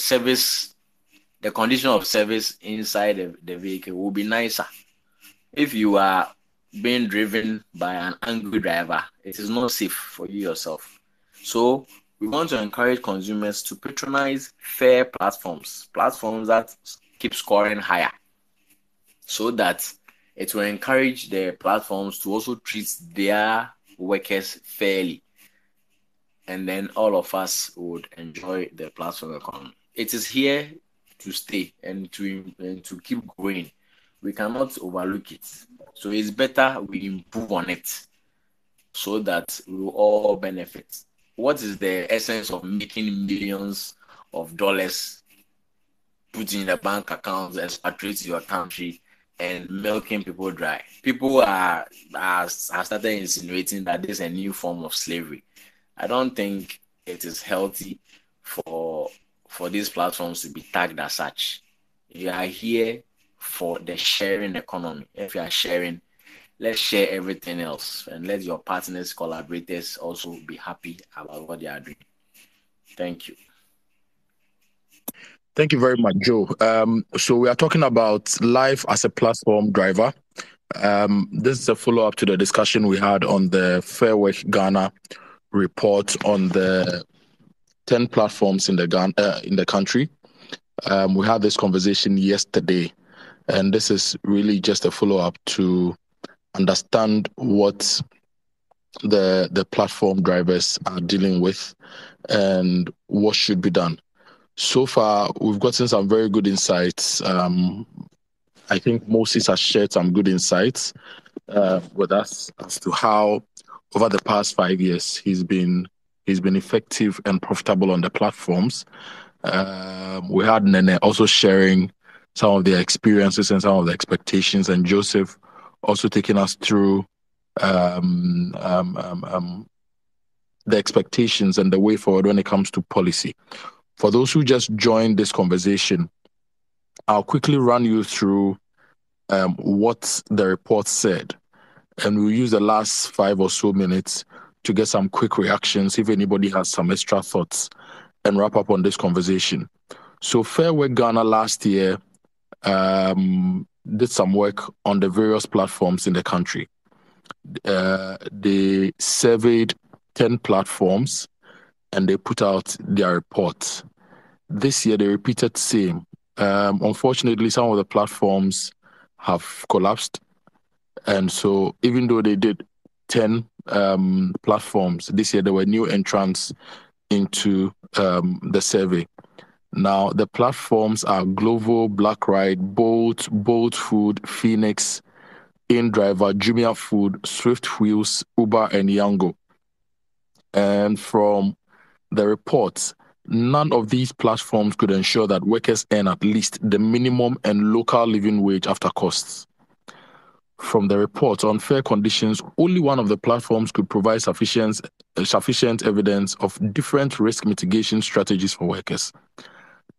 condition of service inside the vehicle will be nicer. If you are being driven by an angry driver, it is not safe for you yourself. So we want to encourage consumers to patronize fair platforms that keep scoring higher, so that it will encourage the platforms to also treat their workers fairly. And then all of us would enjoy the platform economy. It is here to stay and to keep growing. We cannot overlook it. So it's better we improve on it, so that we will all benefit. What is the essence of making millions of dollars, putting in the bank accounts, expatriate to your country, and milking people dry? People are started insinuating that this is a new form of slavery. I don't think it is healthy for these platforms to be tagged as such. You are here for the sharing economy. If you are sharing, let's share everything else and let your partners, collaborators also be happy about what they are doing. Thank you. Thank you very much, Joe. So we are talking about life as a platform driver. This is a follow-up to the discussion we had on the Fair Work Ghana report on the 10 platforms in the country. We had this conversation yesterday, and this is really just a follow-up to understand what the platform drivers are dealing with and what should be done. So far, we've gotten some very good insights. I think Moses has shared some good insights with us as to how, over the past 5 years, he's been effective and profitable on the platforms. We had Nene also sharing some of their experiences and some of the expectations, and Joseph also taking us through the expectations and the way forward when it comes to policy. For those who just joined this conversation, I'll quickly run you through what the report said, and we'll use the last 5 or so minutes to get some quick reactions if anybody has some extra thoughts, and wrap up on this conversation. So Fair Work Ghana last year did some work on the various platforms in the country. They surveyed 10 platforms and they put out their reports. This year they repeated same. Unfortunately, some of the platforms have collapsed, and so even though they did 10 platforms this year, there were new entrants into the survey. Now the platforms are Glovo, Blackride, Bolt Food, Phoenix, InDriver, Jumia Food, Swift Wheels, Uber, and Yango. And from the reports, none of these platforms could ensure that workers earn at least the minimum and local living wage after costs. From the report on fair conditions, only one of the platforms could provide sufficient evidence of different risk mitigation strategies for workers.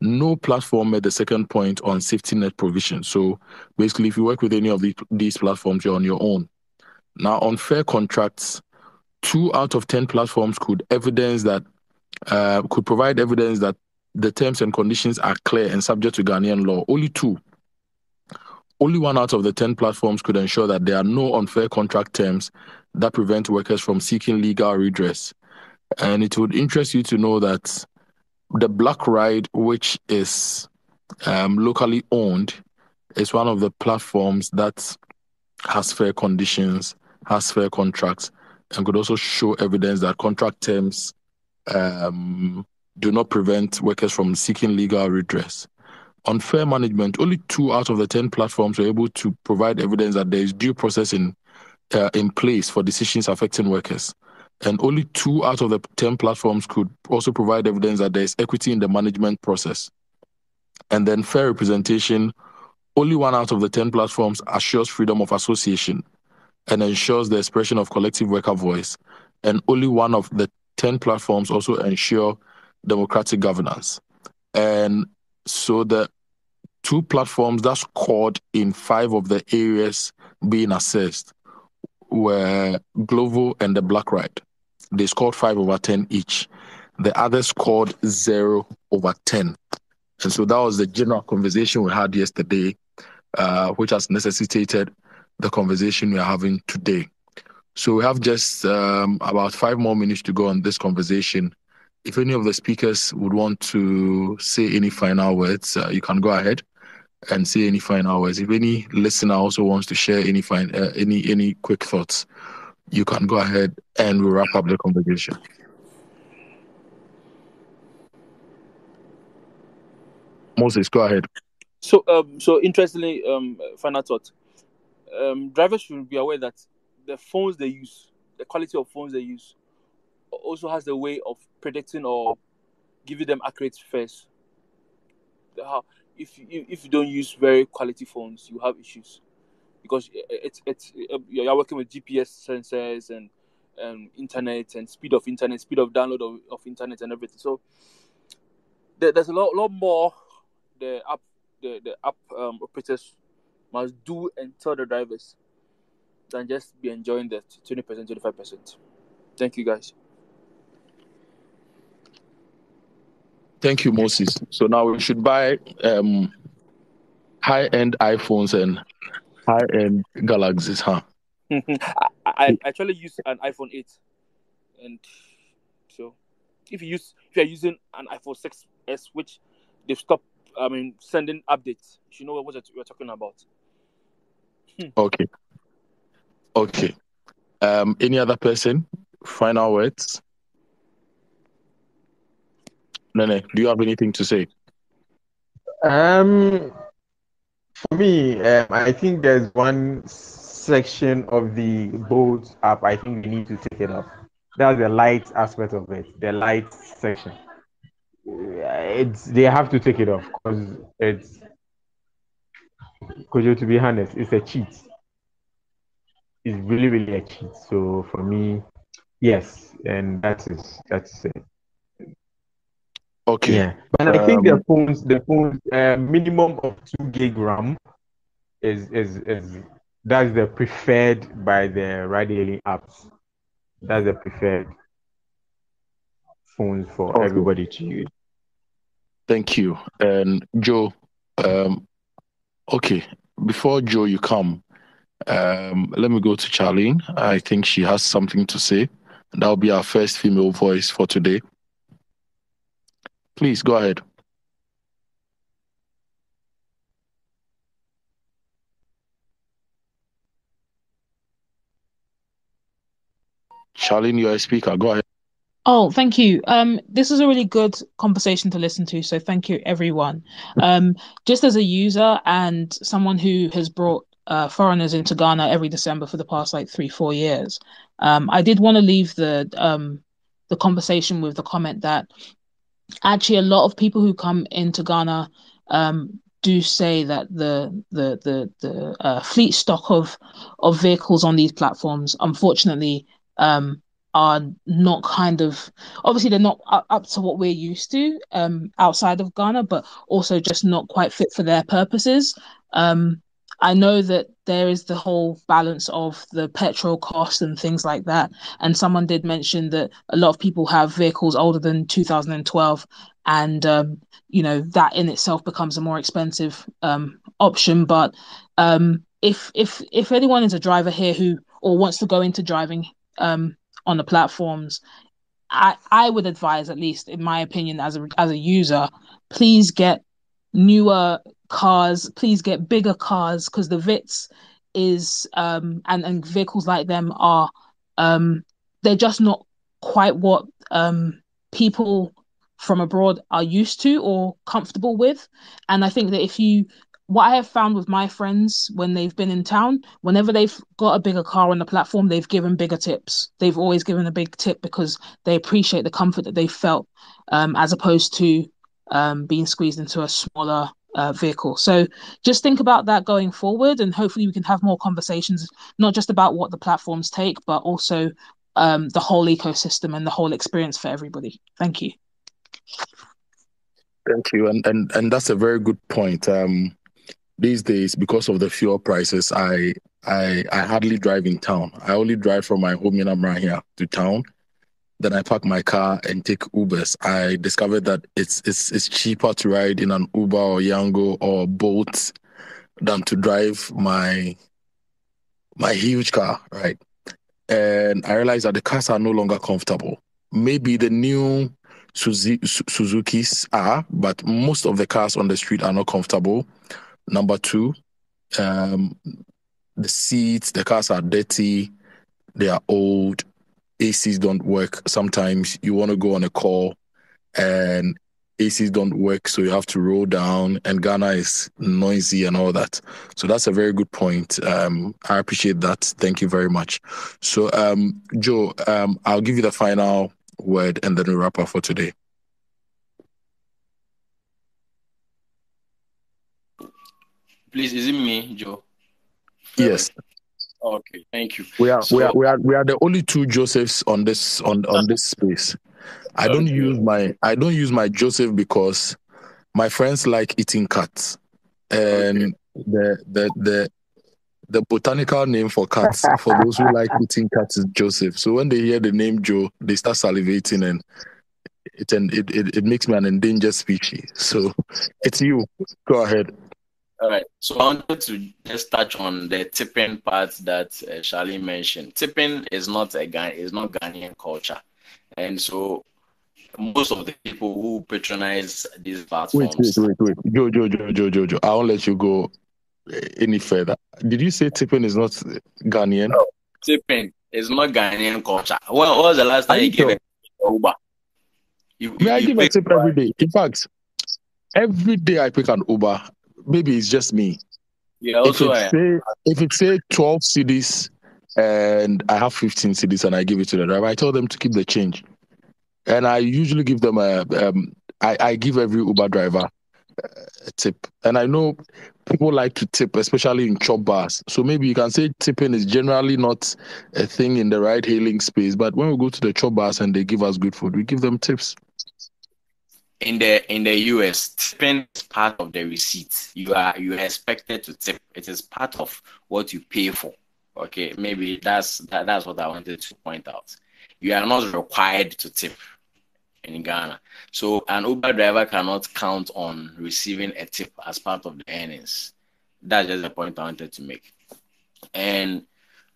No platform made the second point on safety net provision. So basically, if you work with any of these platforms, you're on your own. Now, on fair contracts, 2 out of 10 platforms could provide evidence that the terms and conditions are clear and subject to Ghanaian law. Only 2. Only 1 out of the 10 platforms could ensure that there are no unfair contract terms that prevent workers from seeking legal redress. And it would interest you to know that the Blackride, which is locally owned, is one of the platforms that has fair conditions, has fair contracts, and could also show evidence that contract terms do not prevent workers from seeking legal redress. On fair management, only 2 out of the 10 platforms were able to provide evidence that there is due process in place for decisions affecting workers. And only 2 out of the 10 platforms could also provide evidence that there is equity in the management process. And then fair representation, only 1 out of the 10 platforms assures freedom of association and ensures the expression of collective worker voice. And only 1 of the 10 platforms also ensure democratic governance. And so the 2 platforms that scored in 5 of the areas being assessed were Glovo and the Blackride. They scored 5 over 10 each. The others scored 0 over 10. And so that was the general conversation we had yesterday, which has necessitated the conversation we are having today. So we have just about 5 more minutes to go on this conversation. If any of the speakers would want to say any final words, you can go ahead and say any final words. If any listener also wants to share any quick thoughts, you can go ahead and we'll wrap up the conversation. Moses, go ahead. So interestingly, final thought. Drivers should be aware that the phones they use, the quality of phones they use, also has the way of predicting or giving them accurate fares. If you don't use very quality phones, you have issues because you're working with GPS sensors and internet and speed of download of internet and everything. So there's a lot more the app operators must do and tell the drivers than just be enjoying that 20%, 25%. Thank you, guys. Thank you, Moses. So now we should buy high-end iPhones and high-end Galaxies, huh? I actually use an iPhone 8, and so if you are using an iPhone 6s, which they've stopped, sending updates, you should know what we're talking about. Okay. Any other person? Final words? Nene, do you have anything to say? For me, I think there's one section of the Bolt app I think we need to take it off. That's the light aspect of it, the light section. They have to take it off because to be honest, it's a cheat. It's really, really a cheat. So for me, yes, and that's it. Okay. Yeah, but I think the phones, minimum of 2 gig RAM is that's the preferred by the ride-hailing apps. That's the preferred phones for everybody to use. Thank you. And Joe, okay, before Joe you come, let me go to Charlene. I think she has something to say. That'll be our first female voice for today. Please go ahead. Charlene, you're a speaker. Go ahead. Oh, thank you. This is a really good conversation to listen to. So thank you, everyone. Just as a user and someone who has brought foreigners into Ghana every December for the past 3-4 years, I did want to leave the conversation with the comment that actually a lot of people who come into Ghana do say that the fleet stock of vehicles on these platforms, unfortunately, are not obviously they're not up to what we're used to outside of Ghana, but also just not quite fit for their purposes. I know that there is the whole balance of the petrol cost and things like that. And someone did mention that a lot of people have vehicles older than 2012, and that in itself becomes a more expensive option. But if anyone is a driver here who or wants to go into driving on the platforms, I would advise, at least in my opinion, as a user, please get newer cars, please get bigger cars, because the Vitz is and vehicles like them are they're just not quite what people from abroad are used to or comfortable with. And I think that what I have found with my friends when they've been in town, whenever they've got a bigger car on the platform, they've given bigger tips. They've always given a big tip because they appreciate the comfort that they felt, as opposed to being squeezed into a smaller vehicle. So just think about that going forward, and hopefully we can have more conversations, not just about what the platforms take, but also the whole ecosystem and the whole experience for everybody. Thank you. Thank you. And that's a very good point. These days, because of the fuel prices, I hardly drive in town. I only drive from my home in Amra here to town. Then I park my car and take Ubers. I discovered that it's cheaper to ride in an Uber or Yango or Bolt than to drive my huge car, right? And I realized that the cars are no longer comfortable. Maybe the new Suzukis are, but most of the cars on the street are not comfortable. Number two, the seats, the cars are dirty, they are old, ACs don't work. Sometimes you want to go on a call and ACs don't work, so you have to roll down, and Ghana is noisy and all that. So that's a very good point. I appreciate that. Thank you very much. So, Joe, I'll give you the final word and then we wrap up for today. Please, is it me, Joe? Yes. Okay, thank you. We are the only two Josephs on this space. I don't use my Joseph because my friends like eating cats, and the botanical name for cats, for those who like eating cats, is Joseph. So when they hear the name Joe, they start salivating, and it makes me an endangered species. So it's you. Go ahead. All right. So I wanted to just touch on the tipping part that Charlie mentioned. Tipping is not Ghanaian culture, and so most of the people who patronize these platforms. Wait. Joe. I won't let you go any further. Did you say tipping is not Ghanaian? No, tipping is not Ghanaian culture. When was the last time you gave a Uber? I give a tip every day. In fact, every day I pick an Uber. Maybe it's just me. Yeah, also if it say 12 cedis and I have 15 cedis and I give it to the driver, I tell them to keep the change. And I usually give them I give every Uber driver a tip. And I know people like to tip, especially in chop bars. So maybe you can say tipping is generally not a thing in the ride-hailing space. But when we go to the chop bars and they give us good food, we give them tips. In the US, tipping is part of the receipt. You are expected to tip. It is part of what you pay for. Okay, maybe that's what I wanted to point out. You are not required to tip in Ghana. So an Uber driver cannot count on receiving a tip as part of the earnings. That's just the point I wanted to make. And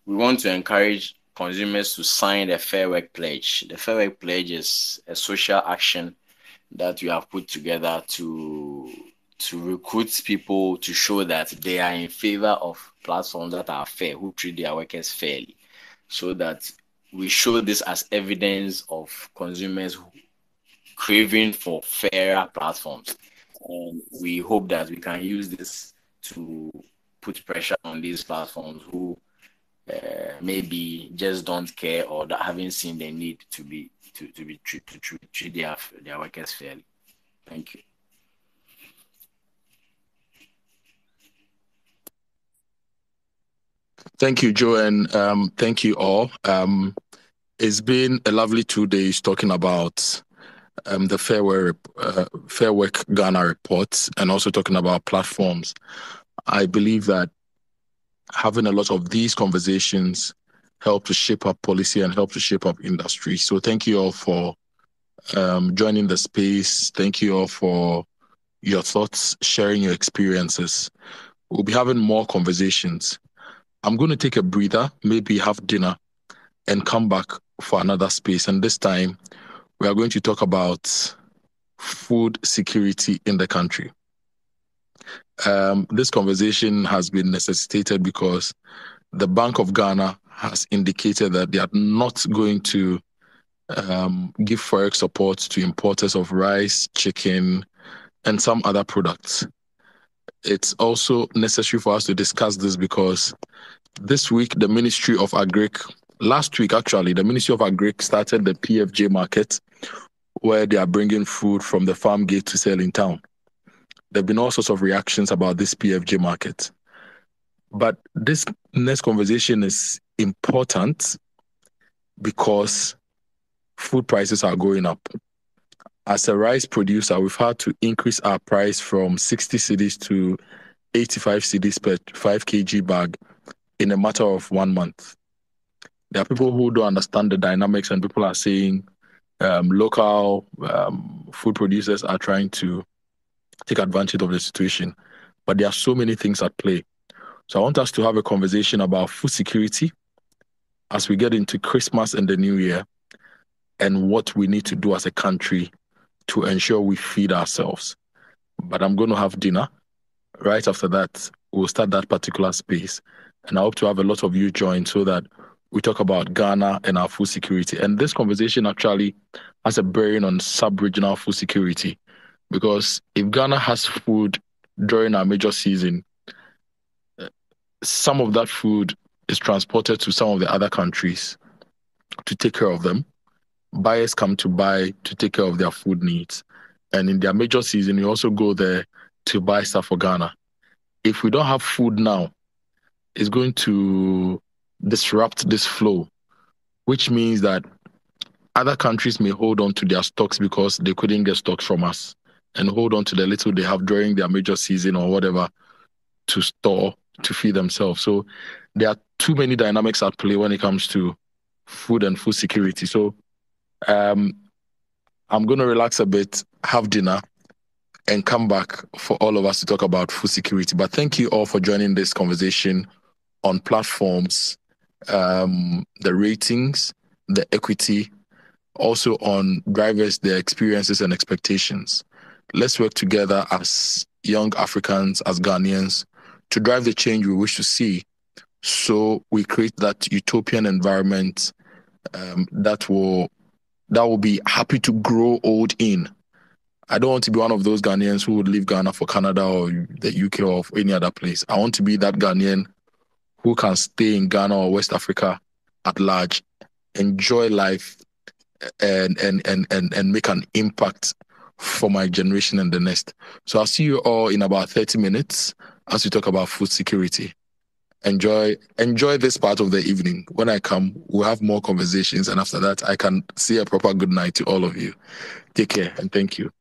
we want to encourage consumers to sign the Fair Work Pledge. The Fair Work Pledge is a social action that we have put together to recruit people to show that they are in favor of platforms that are fair, who treat their workers fairly, so that we show this as evidence of consumers craving for fairer platforms. And we hope that we can use this to put pressure on these platforms who maybe just don't care or that haven't seen the need to treat their workers fairly. Thank you. Thank you, Joe, and thank you all. It's been a lovely 2 days talking about the Fair Work Ghana report and also talking about platforms. I believe that having a lot of these conversations help to shape up policy and help to shape up industry. So thank you all for joining the space. Thank you all for your thoughts, sharing your experiences. We'll be having more conversations. I'm going to take a breather, maybe have dinner, and come back for another space. And this time, we are going to talk about food security in the country. This conversation has been necessitated because the Bank of Ghana has indicated that they are not going to give forex support to importers of rice, chicken, and some other products. It's also necessary for us to discuss this because this week, the Ministry of Agric, last week actually, the Ministry of Agric started the PFJ market where they are bringing food from the farm gate to sell in town. There have been all sorts of reactions about this PFJ market. But this next conversation is important because food prices are going up. As a rice producer, we've had to increase our price from 60 cedis to 85 cedis per 5 kg bag in a matter of 1 month. There are people who don't understand the dynamics, and people are saying local food producers are trying to take advantage of the situation. But there are so many things at play. So I want us to have a conversation about food security as we get into Christmas and the New Year, and what we need to do as a country to ensure we feed ourselves. But I'm going to have dinner. Right after that, we'll start that particular space. And I hope to have a lot of you join so that we talk about Ghana and our food security. And this conversation actually has a bearing on sub-regional food security. Because if Ghana has food during our major season, some of that food is transported to some of the other countries to take care of them. Buyers come to buy to take care of their food needs. And in their major season, you also go there to buy stuff for Ghana. If we don't have food now, it's going to disrupt this flow, which means that other countries may hold on to their stocks because they couldn't get stocks from us and hold on to the little they have during their major season or whatever to store to feed themselves. So there are too many dynamics at play when it comes to food and food security. So I'm going to relax a bit, have dinner, and come back for all of us to talk about food security. But thank you all for joining this conversation on platforms, the ratings, the equity, also on drivers, their experiences and expectations. Let's work together as young Africans, as Ghanaians, to drive the change we wish to see. So we create that utopian environment that will be happy to grow old in. I don't want to be one of those Ghanaians who would leave Ghana for Canada or the UK or any other place. I want to be that Ghanaian who can stay in Ghana or West Africa at large, enjoy life, and make an impact for my generation and the next. So I'll see you all in about 30 minutes as we talk about food security. Enjoy this part of the evening. When I come, we'll have more conversations, and after that, I can say a proper good night to all of you. Take care and thank you.